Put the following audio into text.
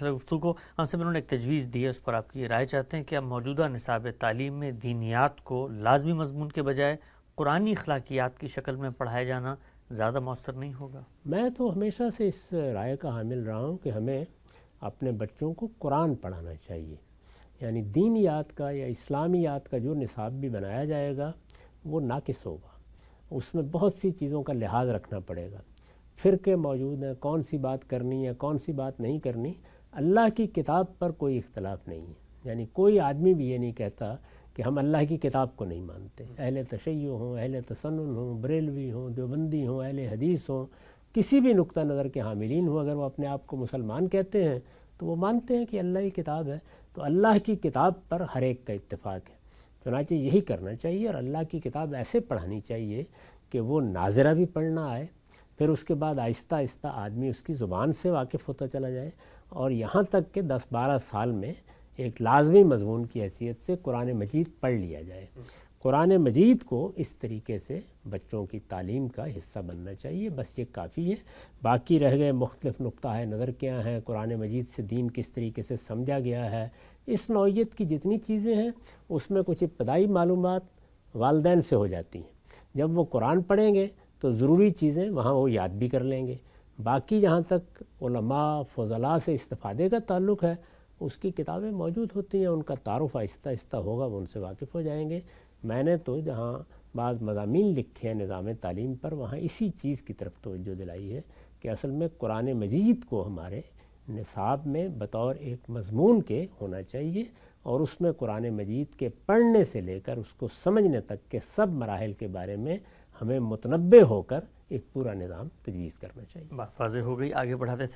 گفتگو ہم سے انہوں نے ایک تجویز دی ہے، اس پر آپ کی رائے چاہتے ہیں کہ اب موجودہ نصاب تعلیم میں دینیات کو لازمی مضمون کے بجائے قرآنی اخلاقیات کی شکل میں پڑھایا جانا زیادہ مؤثر نہیں ہوگا؟ میں تو ہمیشہ سے اس رائے کا حامل رہا ہوں کہ ہمیں اپنے بچوں کو قرآن پڑھانا چاہیے، یعنی دینیات کا یا اسلامیات کا جو نصاب بھی بنایا جائے گا وہ ناقص ہوگا، اس میں بہت سی چیزوں کا لحاظ رکھنا پڑے گا، فرقے موجود ہیں، کون سی بات کرنی ہے کون سی بات نہیں کرنی۔ اللہ کی کتاب پر کوئی اختلاف نہیں ہے، یعنی کوئی آدمی بھی یہ نہیں کہتا کہ ہم اللہ کی کتاب کو نہیں مانتے، اہل تشیع ہوں، اہل تسنن ہوں، بریلوی ہوں، دیوبندی ہوں، اہل حدیث ہوں، کسی بھی نقطہ نظر کے حاملین ہوں، اگر وہ اپنے آپ کو مسلمان کہتے ہیں تو وہ مانتے ہیں کہ اللہ کی کتاب ہے، تو اللہ کی کتاب پر ہر ایک کا اتفاق ہے۔ چنانچہ یہی کرنا چاہیے، اور اللہ کی کتاب ایسے پڑھانی چاہیے کہ وہ ناظرہ بھی پڑھنا آئے، پھر اس کے بعد آہستہ آہستہ آدمی اس کی زبان سے واقف ہوتا چلا جائے، اور یہاں تک کہ 10-12 سال میں ایک لازمی مضمون کی حیثیت سے قرآن مجید پڑھ لیا جائے۔ قرآن مجید کو اس طریقے سے بچوں کی تعلیم کا حصہ بننا چاہیے، بس یہ کافی ہے۔ باقی رہ گئے مختلف نقطہ نظر کیا ہیں، قرآن مجید سے دین کس طریقے سے سمجھا گیا ہے، اس نوعیت کی جتنی چیزیں ہیں اس میں کچھ ابتدائی معلومات والدین سے ہو جاتی ہیں، جب وہ قرآن پڑھیں گے تو ضروری چیزیں وہاں وہ یاد بھی کر لیں گے۔ باقی جہاں تک علماء فضلاء سے استفادے کا تعلق ہے، اس کی کتابیں موجود ہوتی ہیں، ان کا تعارف آہستہ آہستہ ہوگا، وہ ان سے واقف ہو جائیں گے۔ میں نے تو جہاں بعض مضامین لکھے ہیں نظام تعلیم پر، وہاں اسی چیز کی طرف توجہ دلائی ہے کہ اصل میں قرآن مجید کو ہمارے نصاب میں بطور ایک مضمون کے ہونا چاہیے، اور اس میں قرآن مجید کے پڑھنے سے لے کر اس کو سمجھنے تک کے سب مراحل کے بارے میں ہمیں متنبع ہو کر ایک پورا نظام تجویز کرنا چاہیے۔ بات واضح ہو گئی، آگے بڑھاتے